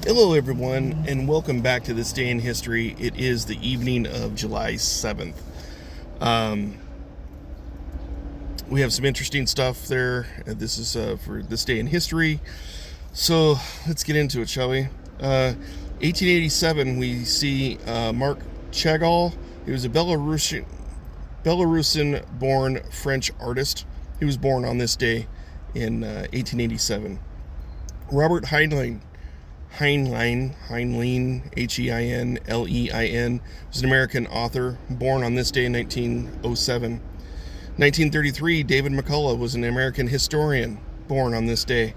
Hello, everyone, and welcome back to This Day in History. It is the evening of July 7th. Um, we have some interesting stuff there. This is for This Day in History. So let's get into it, shall we? 1887, we see Marc Chagall. He was a Belarusian-born French artist. He was born on this day in 1887. Robert Heinlein, Heinlein, was an American author, born on this day in 1907. 1933, David McCullough was an American historian, born on this day.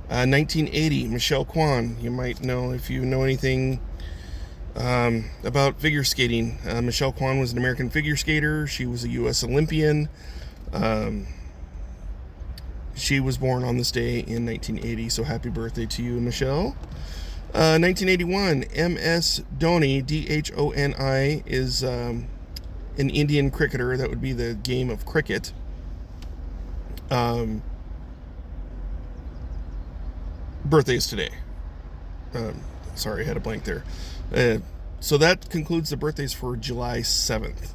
1980, Michelle Kwan. You might know if you know anything about figure skating. Michelle Kwan was an American figure skater. She was a U.S. Olympian. She was born on this day in 1980, so happy birthday to you, Michelle. 1981, M.S. Dhoni, Dhoni, is an Indian cricketer. That would be the game of cricket. Birthdays today. Sorry, I had a blank there. So that concludes the birthdays for July 7th.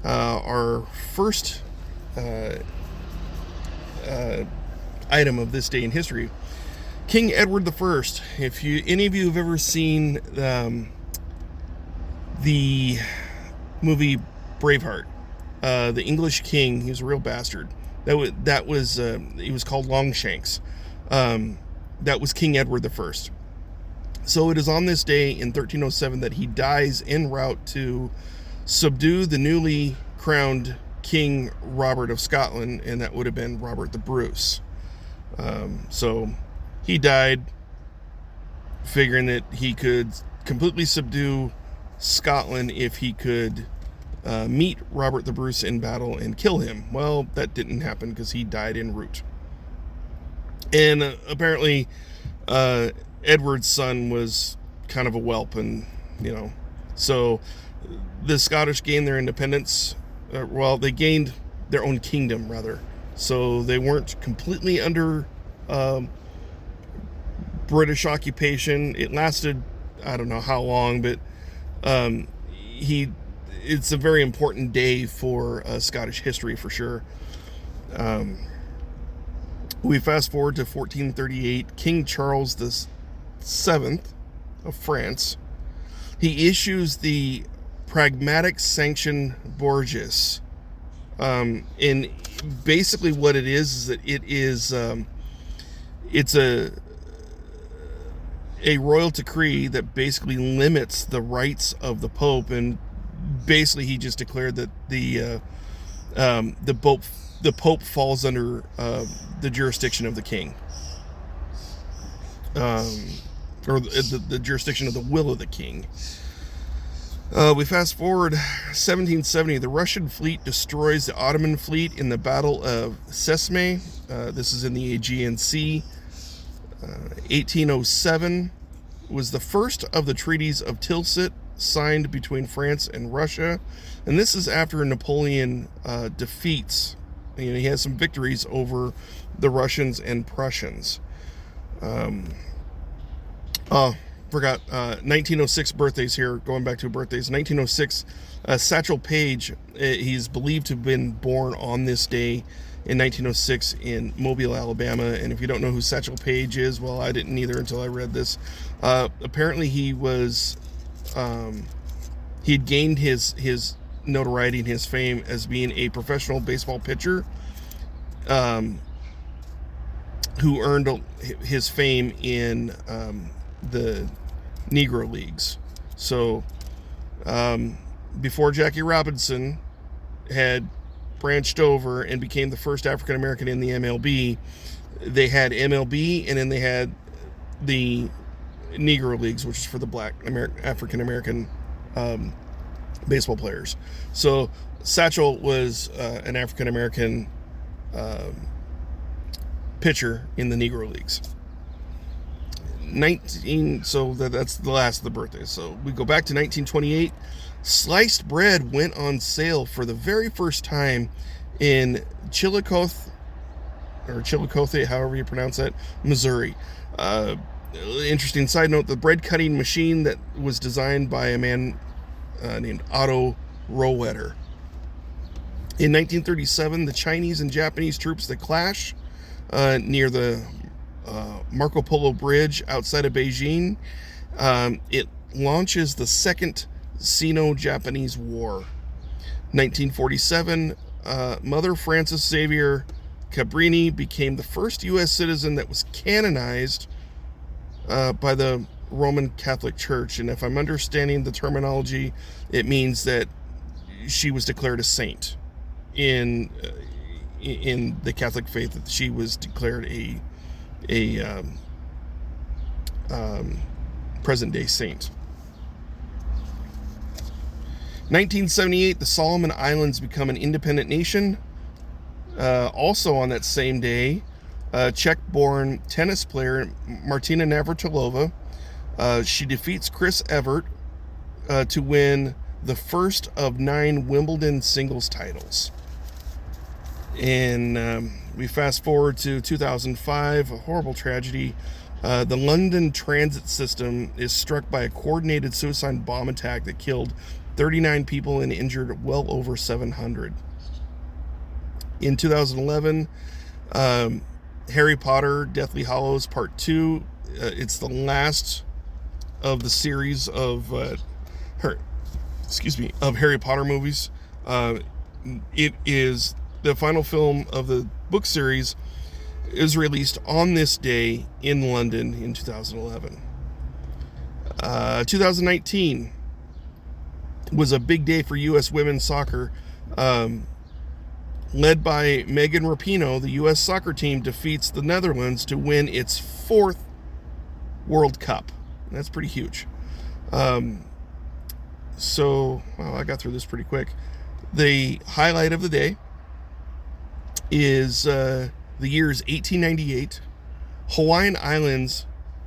Our first item of this day in history, King Edward I. If any of you have ever seen the movie Braveheart, the English king, he was a real bastard. He was called Longshanks. That was King Edward I. So it is on this day in 1307 that he dies en route to subdue the newly crowned King Robert of Scotland, and that would have been Robert the Bruce. So he died figuring that he could completely subdue Scotland if he could meet Robert the Bruce in battle and kill him. Well, that didn't happen because he died en route. And apparently Edward's son was kind of a whelp, and so the Scottish gained their independence. They gained their own kingdom, rather. So they weren't completely under British occupation. It lasted, I don't know how long, but it's a very important day for Scottish history for sure. We fast forward to 1438. King Charles VII of France, he issues the Pragmatic Sanction Borgias. And basically what it is that it's a royal decree that basically limits the rights of the Pope, and basically he just declared that the Pope falls under the jurisdiction of the king, or the jurisdiction of the will of the king. We fast forward 1770. The Russian fleet destroys the Ottoman fleet in the Battle of Sesme. This is in the Aegean Sea. 1807 was the first of the treaties of Tilsit signed between France and Russia, and this is after Napoleon defeats. He has some victories over the Russians and Prussians. Forgot 1906 birthdays here. Going back to birthdays, 1906. Satchel Paige. He's believed to have been born on this day in 1906 in Mobile, Alabama. And if you don't know who Satchel Paige is, well, I didn't either until I read this. Apparently, he was he'd gained his notoriety and his fame as being a professional baseball pitcher, who earned his fame in the Negro Leagues. So before Jackie Robinson had branched over and became the first African American in the MLB, they had MLB, and then they had the Negro Leagues, which is for the black African American baseball players. So Satchel was an African American pitcher in the Negro Leagues. So that's the last of the birthdays. So we go back to 1928. Sliced bread went on sale for the very first time in Chillicothe, however you pronounce that, Missouri. interesting side note, the bread cutting machine that was designed by a man named Otto Rohwedder. In 1937, the Chinese and Japanese troops that clash near the Marco Polo Bridge outside of Beijing, it launches the Second Sino-Japanese War. 1947, Mother Frances Xavier Cabrini became the first U.S. citizen that was canonized by the Roman Catholic Church. And if I'm understanding the terminology, it means that she was declared a saint in the Catholic faith, that she was declared a present-day saint. 1978, the Solomon Islands become an independent nation. Also on that same day, Czech-born tennis player Martina Navratilova, she defeats Chris Evert to win the first of 9 Wimbledon singles titles. And we fast forward to 2005, a horrible tragedy. The London transit system is struck by a coordinated suicide bomb attack that killed 39 people and injured well over 700. In 2011, Harry Potter Deathly Hallows Part 2, it's the last of the series of Harry Potter movies. It is the final film of the book series, is released on this day in London in 2011. 2019 was a big day for U.S. women's soccer. Led by Megan Rapinoe, the U.S. soccer team defeats the Netherlands to win its 4th World Cup. That's pretty huge. I got through this pretty quick. The highlight of the day is the year's 1898. Hawaiian Islands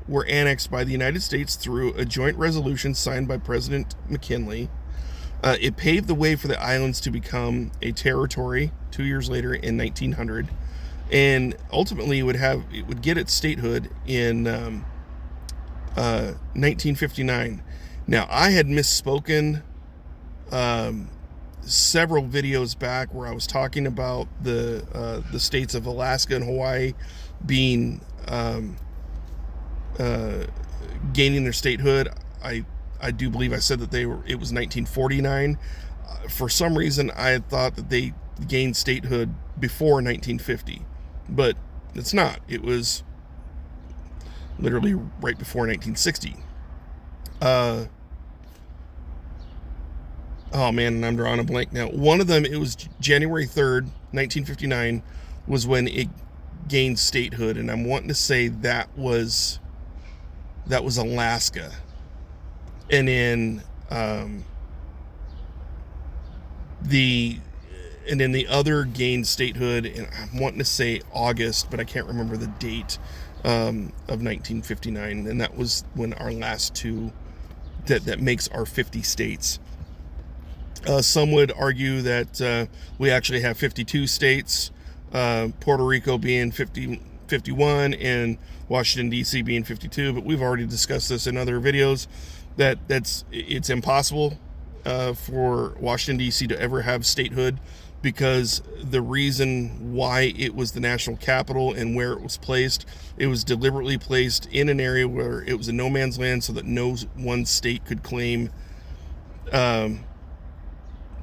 were annexed by the United States through a joint resolution signed by President McKinley. It paved the way for the islands to become a territory 2 years later in 1900, and ultimately it would get its statehood in 1959. Now, I had misspoken several videos back where I was talking about the states of Alaska and Hawaii being gaining their statehood. I do believe I said that it was 1949. For some reason, I had thought that they gained statehood before 1950, but it's not. It was literally right before 1960. Oh man, I'm drawing a blank now. One of them, it was January 3rd, 1959, was when it gained statehood, and I'm wanting to say that was Alaska. And then the other gained statehood, and I'm wanting to say August, but I can't remember the date of 1959, and that was when our last two that makes our 50 states. Some would argue that we actually have 52 states, Puerto Rico being 51, and Washington, D.C. being 52, but we've already discussed this in other videos. It's impossible for Washington, D.C. to ever have statehood, because the reason why it was the national capital and where it was placed, it was deliberately placed in an area where it was a no man's land so that no one state could claim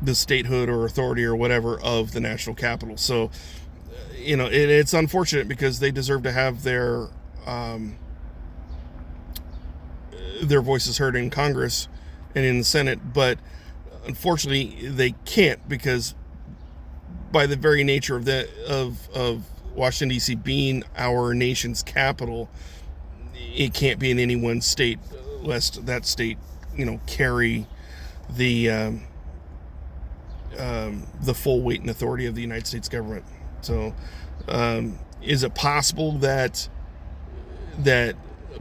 the statehood or authority or whatever of the national capital. So, it's unfortunate because they deserve to have their voices heard in Congress and in the Senate, but unfortunately they can't, because by the very nature of Washington, D.C. being our nation's capital, it can't be in any one state, lest that state, carry the full weight and authority of the United States government. So, is it possible that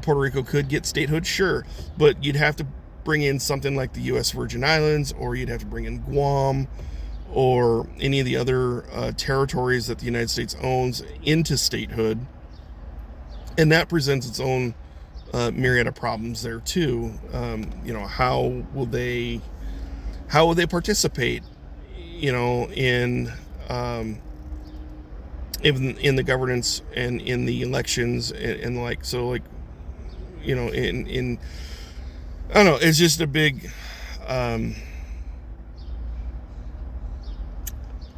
Puerto Rico could get statehood? Sure, but you'd have to bring in something like the U.S. Virgin Islands, or you'd have to bring in Guam, or any of the other territories that the United States owns into statehood, and that presents its own myriad of problems there too. How will they participate? In the governance and in the elections and like so like in I don't know. It's just a big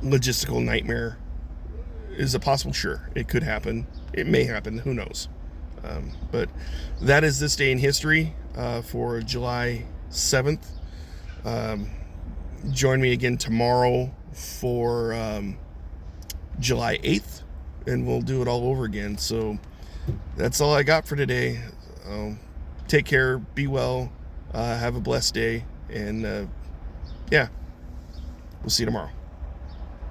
logistical nightmare. Is it possible? Sure, it could happen. It may happen. Who knows? But that is this day in history for July 7th. Join me again tomorrow for July 8th, and we'll do it all over again. So that's all I got for today. Take care, be well, have a blessed day, and yeah, we'll see you tomorrow.